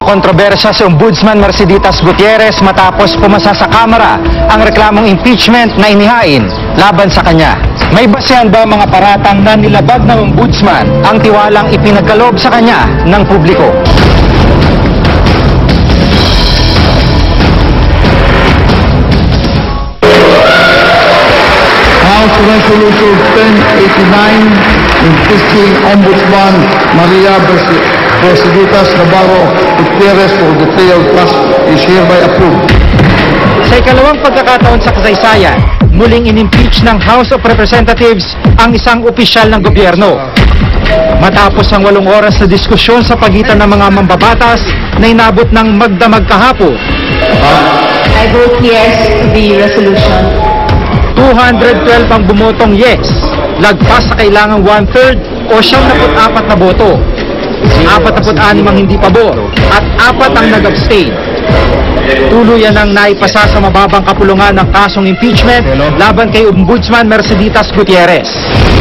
Kontrobersya si Ombudsman Merceditas Gutierrez matapos pumasa sa Kamara ang reklamong impeachment na inihain laban sa kanya. May basehan ba mga paratang na nilabag ng Ombudsman ang tiwalang ipinagkaloob sa kanya ng publiko? House Resolution 1089 impeaching Ombudsman Maria Merceditas Gutierrez for betrayal of trust is hereby approved. Sa ikalawang pagkakataon sa kasaysayan, muling inimpeach ng House of Representatives ang isang opisyal ng gobyerno. Matapos ang 8 oras na diskusyon sa pagitan ng mga mambabatas na inabot ng magdamag kahapon. I vote yes to the resolution. 212 ang bumotong yes, lagpas sa kailangang 1/3 o 74 na boto. 46 ang hindi pabor at 4 ang nag-abstain. Tuluyan ang naipasa sa mababang kapulungan ng kasong impeachment laban kay Ombudsman Merceditas Gutierrez.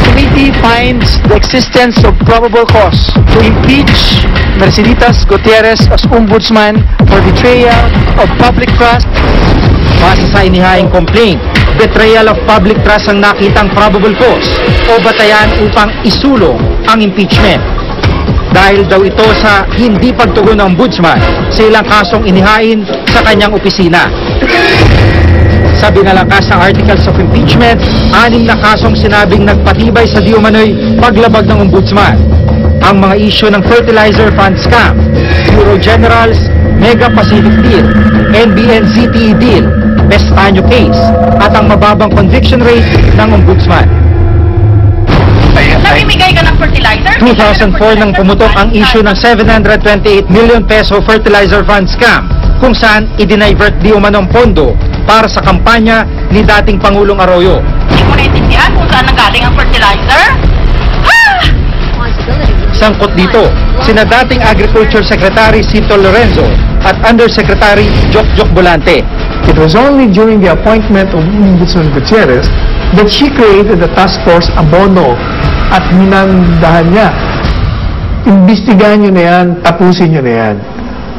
Committee finds the existence of probable cause to impeach Merceditas Gutierrez as Ombudsman for betrayal of public trust. Base sa inihaing complaint, betrayal of public trust ang nakitang probable cause o batayan upang isulong ang impeachment. Dahil daw ito sa hindi pagtugon ng Ombudsman sa ilang kasong inihain sa kanyang opisina. Sa binalakas ng Articles of Impeachment, 6 na kasong sinabing nagpatibay sa di-umano'y paglabag ng Ombudsman. Ang mga isyu ng fertilizer fund scam, Euro Generals, Mega Pacific Deal, NBN-ZTE Deal, Bestanyo Case, at ang mababang conviction rate ng Ombudsman. Namimigay ka ng fertilizer? 2004 nang pumutok ang issue ng 728 million peso fertilizer fund scam kung saan idinivert di umanong pondo para sa kampanya ni dating Pangulong Arroyo. Hindi mo naintindihan kung saan nanggaling ang fertilizer? Sangkot dito, sina dating Agriculture Secretary Cito Lorenzo at Undersecretary Jokjok Bolante. It was only during the appointment of Ombudsman Gutierrez that she created the task force Abono at minandahan niya. Imbestigahan niyo na yan, tapusin niyo na yan.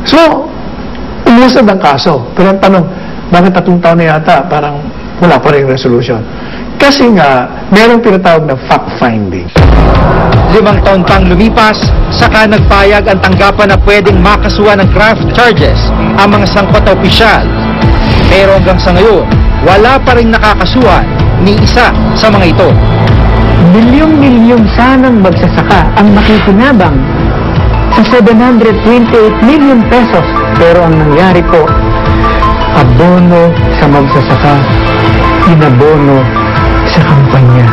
So, umusad ang kaso. Pero ang tanong, bakit 3 taon na yata parang wala pa rin resolution? Kasi nga, merong tinatawag na fact-finding. 5 taon pang lumipas, saka nagpayag ang tanggapan na pwedeng makasuhan ng graft charges ang mga sangkot na opisyal. Pero hanggang sa ngayon, wala pa rin nakakasuhan ni isa sa mga ito. Milyong-milyong sanang magsasaka ang makikinabang sa 728 million pesos. Pero ang nangyari po, abono sa magsasaka, inabono sa kampanya.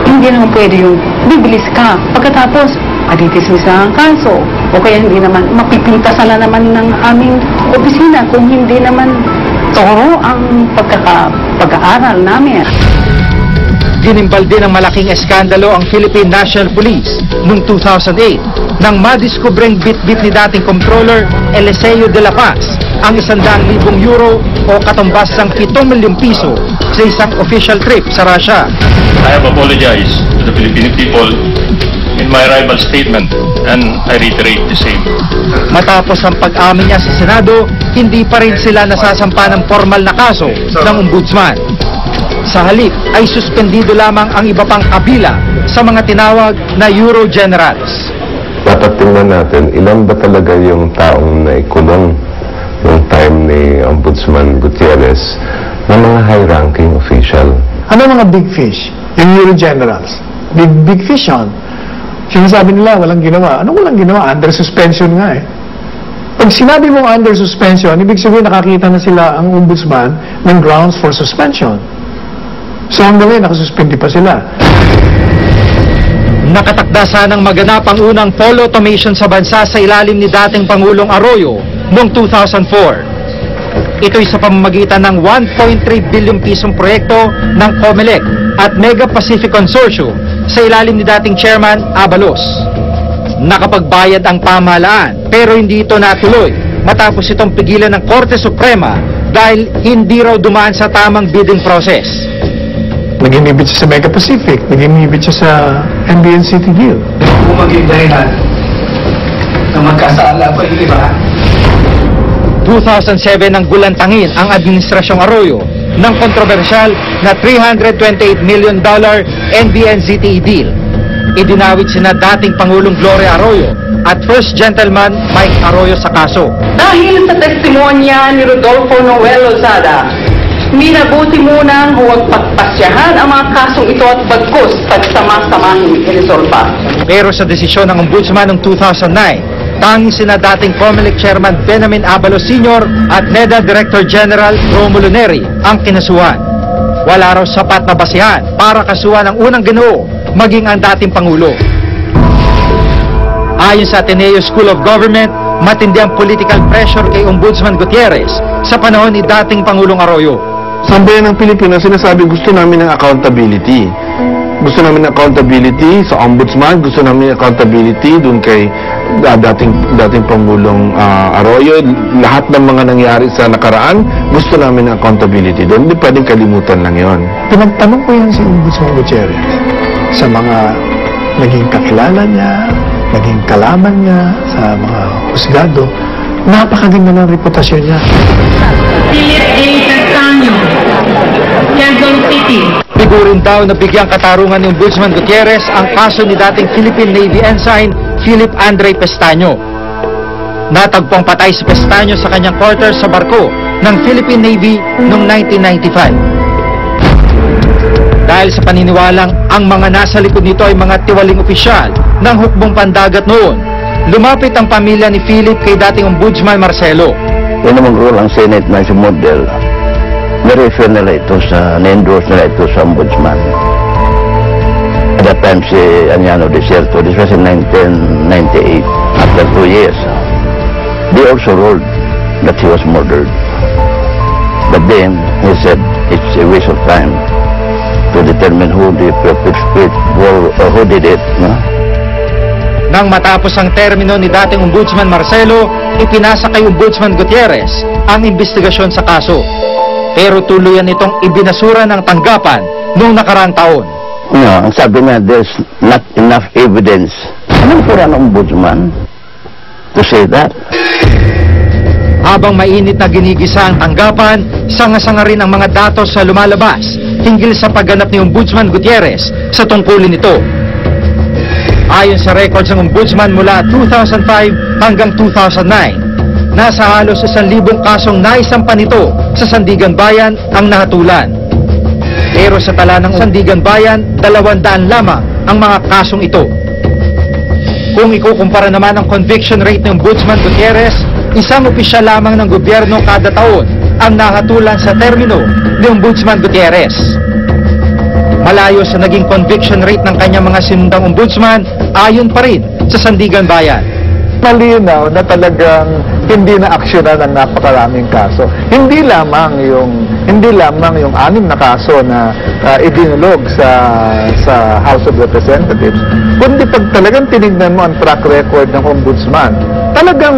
Hindi naman pwede yung bibilis ka. Pagkatapos, aditismis na ang kaso. O kaya hindi naman, mapipintasan na naman ng aming opisina kung hindi naman toro ang pagkaaral namin. Ginimbal din ng malaking eskandalo ang Philippine National Police noong 2008 nang madiskubreng bit-bit ni dating Comptroller Eliseo de la Paz ang 100,000 euro o katumbas ng 7 milyong piso sa isang official trip sa Russia. I have apologized to the Filipino people in my arrival statement and I reiterate the same. Matapos ang pag-amin niya sa Senado, hindi pa rin sila nasasampa ng formal na kaso ng Ombudsman. Sa halip ay suspendido lamang ang iba pang kabila sa mga tinawag na Euro Generals. Dapat tingnan natin, ilan ba talaga yung taong naikulong noong time ni Ombudsman Gutierrez na mga high-ranking official. Ano mga big fish? Yung Euro Generals. Big fish yun. Sinasabi nila, walang ginawa. Ano walang ginawa? Under suspension nga eh. Pag sinabi mong under suspension, ibig sabihin nakakita na sila ang Ombudsman ng grounds for suspension. So hanggang ngayon, nakasuspindi pa sila. Nakatakda sanang maganap ang unang pole automation sa bansa sa ilalim ni dating Pangulong Arroyo noong 2004. Ito ay sa pamamagitan ng 1.3 bilyong pisong proyekto ng COMELEC at Mega Pacific Consortium sa ilalim ni dating Chairman Abalos. Nakapagbayad ang pamahalaan pero hindi ito natuloy matapos itong pigilan ng Korte Suprema dahil hindi raw dumaan sa tamang bidding process. Nag-inhibit siya sa Mega Pacific, nag-inhibit siya sa NBN-ZTE deal. Kung maging dahilan na magkasala pa yung iba, 2007 nang gulantangin ang Administrasyong Arroyo ng kontrobersyal na $328 million NBNZTE deal. Idinawit sina dating Pangulong Gloria Arroyo at First Gentleman Mike Arroyo sa kaso. Dahil sa testimonya ni Rodolfo Noel Lozada, minabuti munang huwag pagpasyahan ang mga kasong ito at bagkus pagsama-samahin inisolba. Pero sa desisyon ng Ombudsman noong 2009, tanging sina dating COMELEC Chairman Benjamin Abalos Sr. at NEDA Director General Romulo Neri ang kinasuhan. Wala raw sapat na basihan para kasuhan ang unang Ginoo, maging ang dating Pangulo. Ayon sa Ateneo School of Government, matindi ang political pressure kay Ombudsman Gutierrez sa panahon ni dating Pangulong Arroyo. Sambayan ng Pilipinas, sinasabi gusto namin ng accountability. Gusto namin ng accountability sa Ombudsman, gusto namin ng accountability dun kay dating Pangulong Arroyo. Lahat ng mga nangyari sa nakaraan, gusto namin ng accountability doon. Hindi pwedeng kalimutan lang yon. Pinagtanong ko yan si Ombudsman Gutierrez sa mga naging kakilala niya, naging kalaman niya sa mga husgado. Napakaganda ng reputasyon niya. Philip A. Castaño, Quezon City. Sigurin daw na bigyang katarungan ni Ombudsman Gutierrez ang kaso ni dating Philippine Navy Ensign Philip Andre Pestaño. Natagpong patay si Pestaño sa kanyang quarters sa barko ng Philippine Navy noong 1995. Dahil sa paniniwalang ang mga nasa likod nito ay mga tiwaling opisyal ng hukbong pandagat noon, lumapit ang pamilya ni Philip kay dating Ombudsman Marcelo. Yan namang rule ang Senate na si model. Na-refer nila ito na-endorse nila ito sa Ombudsman. At that time si Aniano Deserto, this was in 1998, after 2 years. They also ruled that he was murdered. But then, he said, it's a waste of time to determine who the perpetrator or who did it. No? Nang matapos ang termino ni dating Ombudsman Marcelo, ipinasa kay Ombudsman Gutierrez ang investigasyon sa kaso. Pero tuluyan itong ibinasura ng tanggapan noong nakaraang taon. No, ang sabi niya, there's not enough evidence. Anong pura ng Ombudsman to say that? Habang mainit na ginigisa ang tanggapan, sanga-sanga rin ang mga datos sa lumalabas hinggil sa pagganap ni Ombudsman Gutierrez sa tungkulin nito. Ayon sa records ng Ombudsman mula 2005 hanggang 2009, nasa halos 1,000 kasong naisampa nito sa Sandigan Bayan ang nahatulan. Pero sa tala ng Sandigan Bayan, 200 lamang ang mga kasong ito. Kung ikukumpara naman ang conviction rate ng Ombudsman Gutierrez, isang opisyal lamang ng gobyerno kada taon ang nahatulan sa termino ni Ombudsman Gutierrez. Malayo sa naging conviction rate ng kanyang mga sinundang ombudsman, ayon pa rin sa Sandigan Bayan. Malinaw na talagang hindi na aksyonan ang napakaraming kaso. Hindi lamang yung 6 na kaso na idinulog sa House of Representatives, kundi pag talagang tinignan mo ang track record ng ombudsman, talagang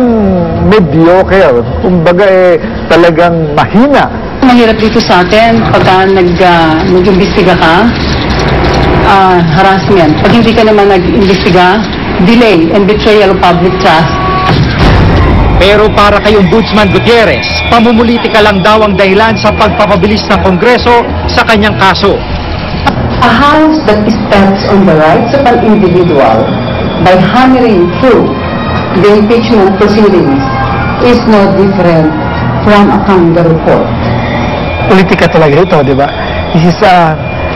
mediocre, kumbaga talagang mahina. Mahirap dito sa atin pagka nag-imbestiga ka, harassment. Pag hindi ka naman nag-imbestiga, delay and betrayal of public trust. Pero para kay Ombudsman Gutierrez, pamumulitika lang daw ang dahilan sa pagpapabilis ng Kongreso sa kanyang kaso. A house that stands on the rights of an individual by hammering through the impeachment proceedings is no different from a kangaroo court. Politika talaga ito, di ba? This is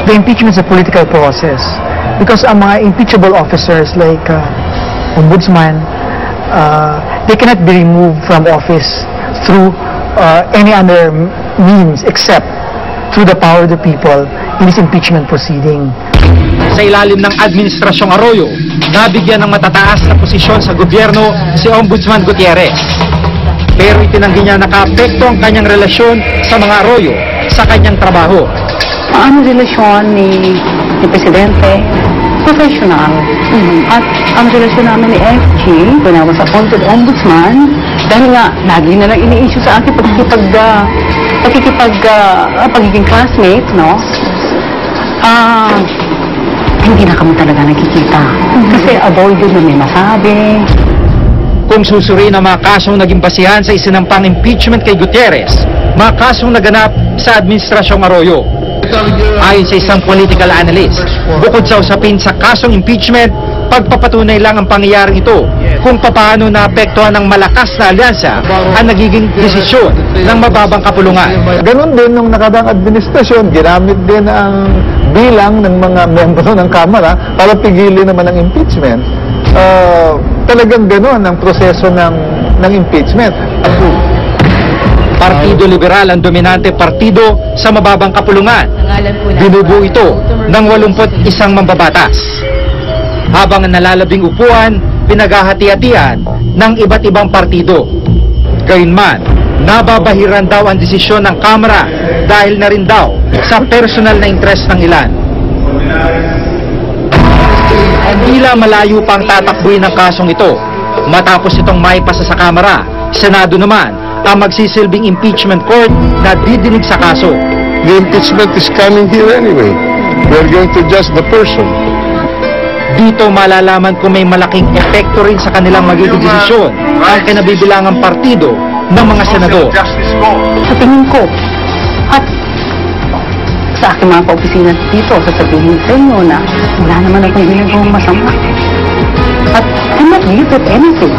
the impeachment is a political process because ang mga impeachable officers like Ombudsman, they cannot be removed from office through any other means except through the power of the people in this impeachment proceeding. Sa ilalim ng Administrasyong Arroyo, nabigyan ng matataas na posisyon sa gobyerno si Ombudsman Gutierrez. Pero itinanggi niya nakaapekto ang kanyang relasyon sa mga Arroyo sa kanyang trabaho. Ang relasyon ni Presidente, professional. At ang relasyon namin ni FG, when I was appointed ombudsman, dahil nga, lagi na lang ini-issue sa akin pagiging classmate, no? Hindi na kami talaga nakikita. Kasi avoided na may masabi. Kung susuriin ang mga kasong naging basihan sa isinampang impeachment kay Gutierrez, mga kasong naganap sa Administrasyong Arroyo. Ayon sa isang political analyst, bukod sa usapin sa kasong impeachment, pagpapatunay lang ang pangyayaring ito kung papaano naapektuhan ng malakas na alyansa ang nagiging desisyon ng mababang kapulungan. Ganon din nung nakadaang administrasyon, ginamit din ang bilang ng mga membro ng Kamara para pigilin naman ang impeachment. Talagang ganon ang proseso ng impeachment. Partido Liberal ang dominante partido sa mababang kapulungan. Binubuo ito ng 81 mambabatas. Habang ang nalalabing upuan, pinaghahati-hatian ng iba't ibang partido. Gayunman, nababahiran daw ang desisyon ng Kamara dahil na rin daw sa personal na interest ng ilan. Tila malayo pang tatakbuhin ng kasong ito. Matapos itong maipasa sa Kamara, Senado naman ang magsisilbing impeachment court na didinig sa kaso. The impeachment is coming here anyway. We're going to judge the person. Dito malalaman kung may malaking epekto rin sa kanilang magiging desisyon ang kinabibilangang partido ng mga senador. Sa tingin ko, at sa aking mga kaopisina dito, sasabihin sa inyo na wala naman akong ginagawang masama. At I'm not guilty of anything.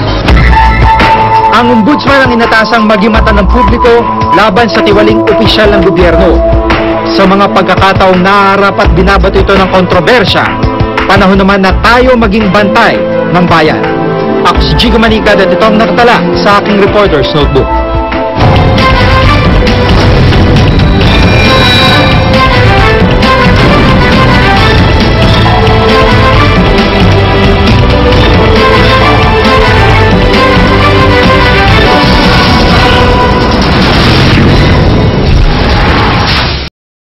Ang ombudsman ang inatasang maging mata ng publiko laban sa tiwaling opisyal ng gobyerno. Sa mga pagkakataong naharap at binabato ito ng kontrobersya, panahon naman na tayo maging bantay ng bayan. Ako si Jigo Manikad at ito ang nakatala sa aking Reporter's Notebook.